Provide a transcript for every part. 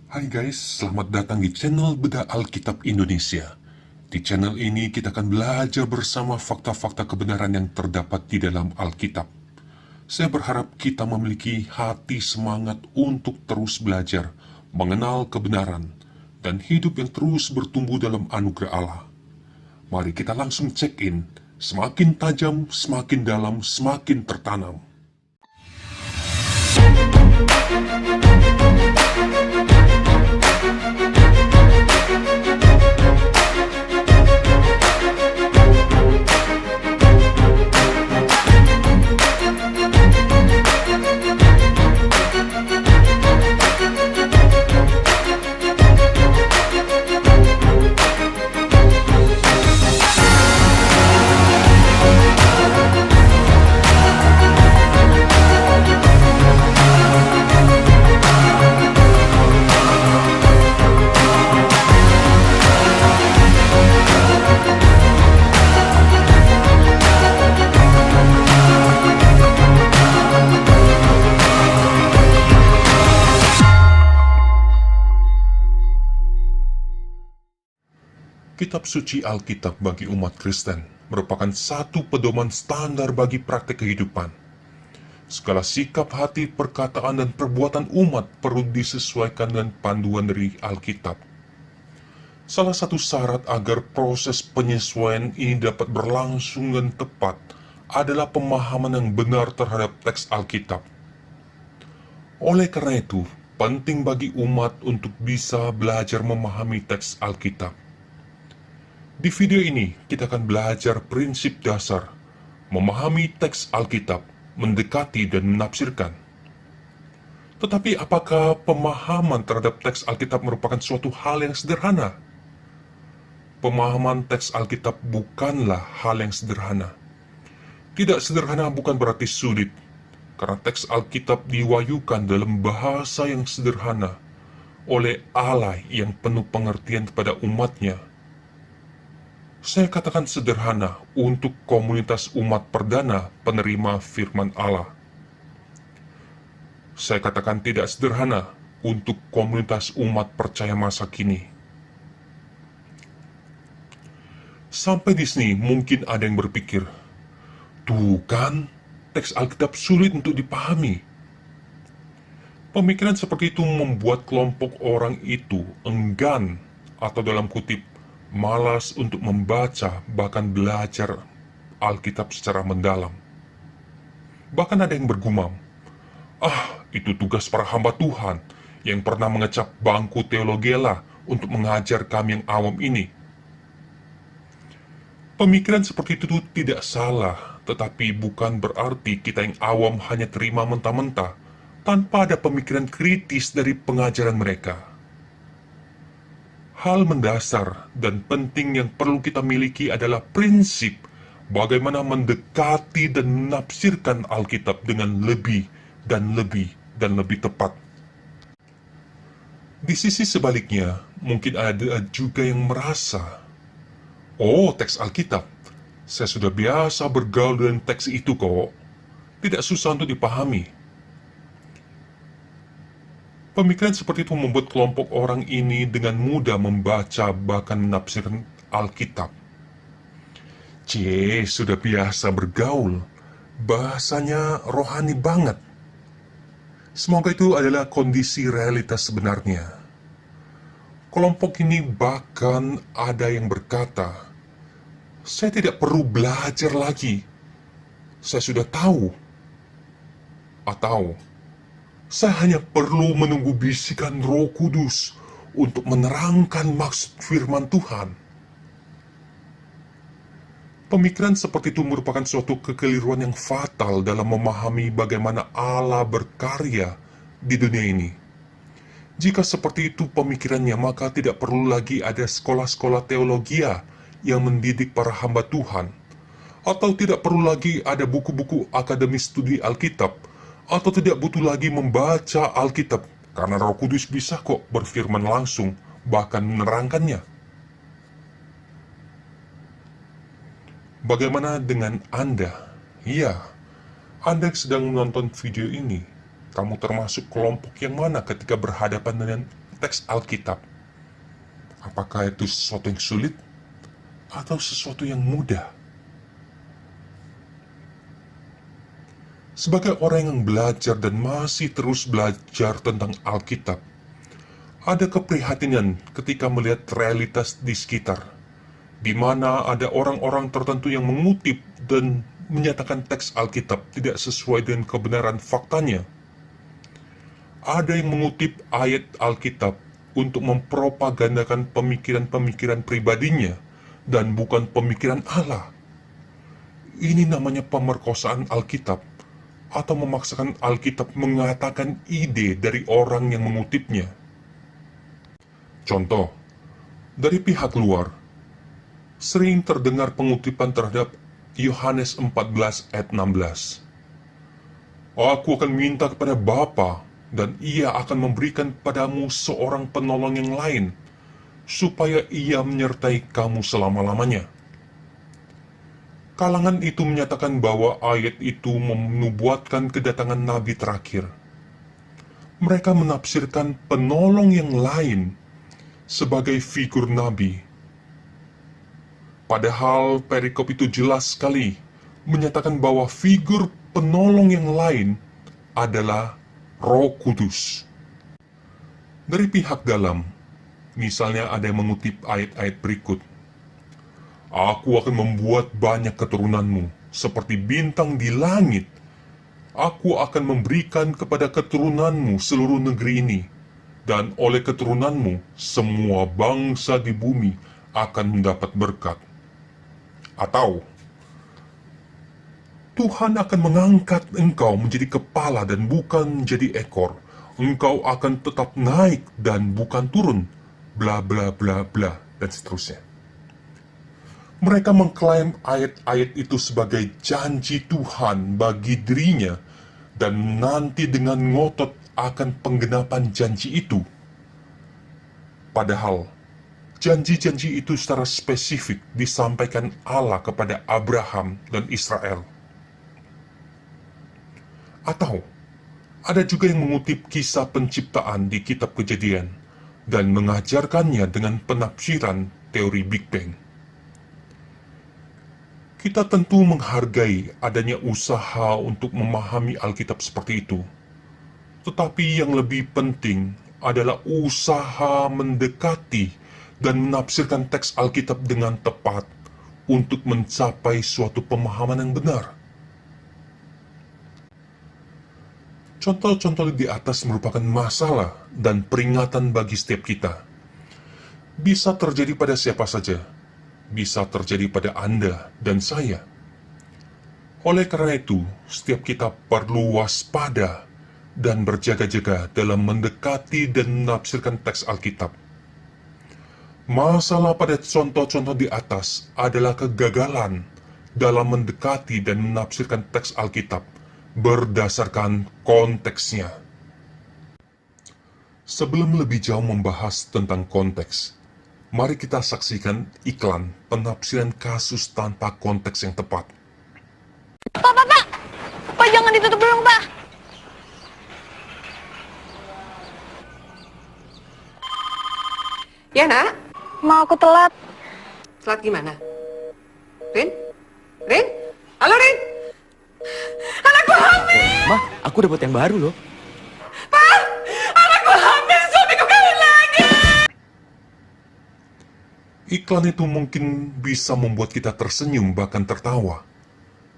Hai guys, selamat datang di channel Bedah Alkitab Indonesia. Di channel ini kita akan belajar bersama fakta-fakta kebenaran yang terdapat di dalam Alkitab. Saya berharap kita memiliki hati semangat untuk terus belajar, mengenal kebenaran, dan hidup yang terus bertumbuh dalam anugerah Allah. Mari kita langsung check-in. Semakin tajam, semakin dalam, semakin tertanam. Kitab suci Alkitab bagi umat Kristen merupakan satu pedoman standar bagi praktek kehidupan. Segala sikap hati, perkataan, dan perbuatan umat perlu disesuaikan dengan panduan dari Alkitab. Salah satu syarat agar proses penyesuaian ini dapat berlangsung dan tepat adalah pemahaman yang benar terhadap teks Alkitab. Oleh karena itu, penting bagi umat untuk bisa belajar memahami teks Alkitab. Di video ini, kita akan belajar prinsip dasar, memahami teks Alkitab, mendekati dan menafsirkan. Tetapi apakah pemahaman terhadap teks Alkitab merupakan suatu hal yang sederhana? Pemahaman teks Alkitab bukanlah hal yang sederhana. Tidak sederhana bukan berarti sulit, karena teks Alkitab diwahyukan dalam bahasa yang sederhana oleh Allah yang penuh pengertian kepada umatnya. Saya katakan sederhana untuk komunitas umat perdana penerima firman Allah. Saya katakan tidak sederhana untuk komunitas umat percaya masa kini. Sampai di sini mungkin ada yang berpikir, tuh kan, teks Alkitab sulit untuk dipahami. Pemikiran seperti itu membuat kelompok orang itu enggan atau dalam kutip malas untuk membaca bahkan belajar Alkitab secara mendalam. Bahkan ada yang bergumam, itu tugas para hamba Tuhan yang pernah mengecap bangku teologela untuk mengajar kami yang awam ini. Pemikiran seperti itu tidak salah, tetapi bukan berarti kita yang awam hanya terima mentah-mentah tanpa ada pemikiran kritis dari pengajaran mereka. Hal mendasar dan penting yang perlu kita miliki adalah prinsip bagaimana mendekati dan menafsirkan Alkitab dengan lebih dan lebih dan lebih tepat. Di sisi sebaliknya, mungkin ada juga yang merasa, teks Alkitab, saya sudah biasa bergaul dengan teks itu kok, tidak susah untuk dipahami. Pemikiran seperti itu membuat kelompok orang ini dengan mudah membaca bahkan menafsirkan Alkitab. Sudah biasa bergaul, bahasanya rohani banget. Semoga itu adalah kondisi realitas sebenarnya. Kelompok ini bahkan ada yang berkata, saya tidak perlu belajar lagi, saya sudah tahu. Atau, saya hanya perlu menunggu bisikan Roh Kudus untuk menerangkan maksud firman Tuhan. Pemikiran seperti itu merupakan suatu kekeliruan yang fatal dalam memahami bagaimana Allah berkarya di dunia ini. Jika seperti itu pemikirannya, maka tidak perlu lagi ada sekolah-sekolah teologia yang mendidik para hamba Tuhan, atau tidak perlu lagi ada buku-buku akademi studi Alkitab, atau tidak butuh lagi membaca Alkitab, karena Roh Kudus bisa kok berfirman langsung, bahkan menerangkannya. Bagaimana dengan Anda? Iya, Anda yang sedang menonton video ini, kamu termasuk kelompok yang mana ketika berhadapan dengan teks Alkitab. Apakah itu sesuatu yang sulit atau sesuatu yang mudah? Sebagai orang yang belajar dan masih terus belajar tentang Alkitab, ada keprihatinan ketika melihat realitas di sekitar, di mana ada orang-orang tertentu yang mengutip dan menyatakan teks Alkitab tidak sesuai dengan kebenaran faktanya. Ada yang mengutip ayat Alkitab untuk mempropagandakan pemikiran-pemikiran pribadinya dan bukan pemikiran Allah. Ini namanya pemerkosaan Alkitab, atau memaksakan Alkitab mengatakan ide dari orang yang mengutipnya. Contoh, dari pihak luar, sering terdengar pengutipan terhadap Yohanes 14 ayat 16. Aku akan minta kepada Bapa, dan ia akan memberikan padamu seorang penolong yang lain, supaya ia menyertai kamu selama-lamanya. Kalangan itu menyatakan bahwa ayat itu menubuatkan kedatangan Nabi terakhir. Mereka menafsirkan penolong yang lain sebagai figur Nabi. Padahal perikop itu jelas sekali menyatakan bahwa figur penolong yang lain adalah Roh Kudus. Dari pihak dalam, misalnya ada yang mengutip ayat-ayat berikut. Aku akan membuat banyak keturunanmu, seperti bintang di langit. Aku akan memberikan kepada keturunanmu seluruh negeri ini, dan oleh keturunanmu, semua bangsa di bumi akan mendapat berkat. Atau, Tuhan akan mengangkat engkau menjadi kepala dan bukan menjadi ekor. Engkau akan tetap naik dan bukan turun, bla bla bla bla, dan seterusnya. Mereka mengklaim ayat-ayat itu sebagai janji Tuhan bagi dirinya dan nanti dengan ngotot akan penggenapan janji itu. Padahal, janji-janji itu secara spesifik disampaikan Allah kepada Abraham dan Israel. Atau, ada juga yang mengutip kisah penciptaan di kitab Kejadian dan mengajarkannya dengan penafsiran teori Big Bang. Kita tentu menghargai adanya usaha untuk memahami Alkitab seperti itu. Tetapi yang lebih penting adalah usaha mendekati dan menafsirkan teks Alkitab dengan tepat untuk mencapai suatu pemahaman yang benar. Contoh-contoh di atas merupakan masalah dan peringatan bagi setiap kita. Bisa terjadi pada siapa saja. Bisa terjadi pada Anda dan saya. Oleh karena itu, setiap kita perlu waspada dan berjaga-jaga dalam mendekati dan menafsirkan teks Alkitab. Masalah pada contoh-contoh di atas adalah kegagalan dalam mendekati dan menafsirkan teks Alkitab berdasarkan konteksnya. Sebelum lebih jauh membahas tentang konteks, mari kita saksikan iklan penafsiran kasus tanpa konteks yang tepat. Pak! Pak, jangan ditutup dulu, Pak! Ya, Nak? Mau aku telat. Telat gimana? Rin? Rin? Halo, Rin? Anakku hamil! Mah, aku dapat yang baru loh. Pak! Anakku hamil! Suamiku kawin lagi! Iklan itu mungkin bisa membuat kita tersenyum bahkan tertawa.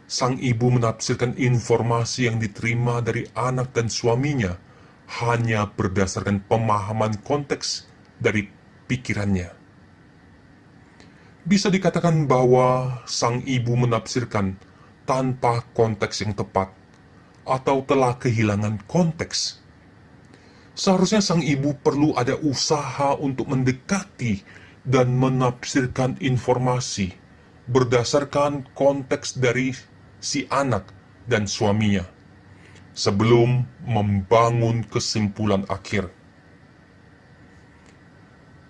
Sang ibu menafsirkan informasi yang diterima dari anak dan suaminya hanya berdasarkan pemahaman konteks dari pikirannya. Bisa dikatakan bahwa sang ibu menafsirkan tanpa konteks yang tepat atau telah kehilangan konteks. Seharusnya sang ibu perlu ada usaha untuk mendekati dan menafsirkan informasi berdasarkan konteks dari si anak dan suaminya sebelum membangun kesimpulan akhir.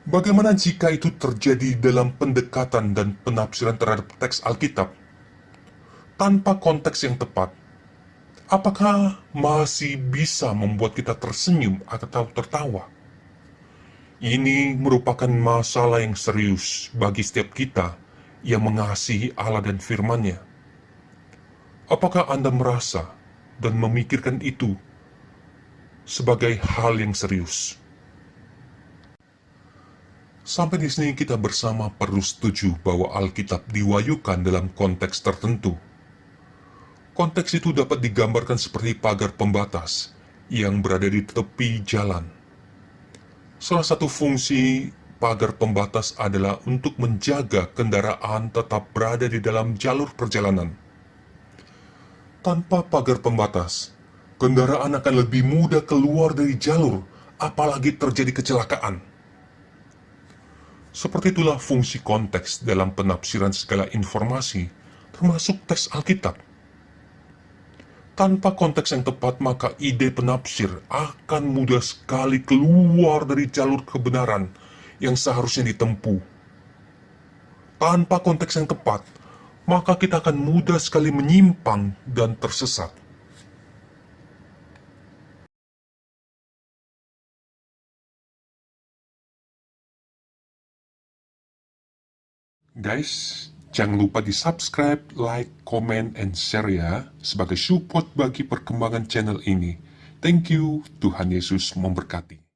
Bagaimana jika itu terjadi dalam pendekatan dan penafsiran terhadap teks Alkitab tanpa konteks yang tepat? Apakah masih bisa membuat kita tersenyum atau tertawa? Ini merupakan masalah yang serius bagi setiap kita yang mengasihi Allah dan firman-Nya. Apakah Anda merasa dan memikirkan itu sebagai hal yang serius? Sampai di sini kita bersama perlu setuju bahwa Alkitab diwahyukan dalam konteks tertentu. Konteks itu dapat digambarkan seperti pagar pembatas yang berada di tepi jalan. Salah satu fungsi pagar pembatas adalah untuk menjaga kendaraan tetap berada di dalam jalur perjalanan. Tanpa pagar pembatas, kendaraan akan lebih mudah keluar dari jalur, apalagi terjadi kecelakaan. Seperti itulah fungsi konteks dalam penafsiran segala informasi, termasuk teks Alkitab. Tanpa konteks yang tepat, maka ide penafsir akan mudah sekali keluar dari jalur kebenaran yang seharusnya ditempuh. Tanpa konteks yang tepat, maka kita akan mudah sekali menyimpang dan tersesat. Guys, jangan lupa di subscribe, like, comment, and share ya, sebagai support bagi perkembangan channel ini. Thank you, Tuhan Yesus memberkati.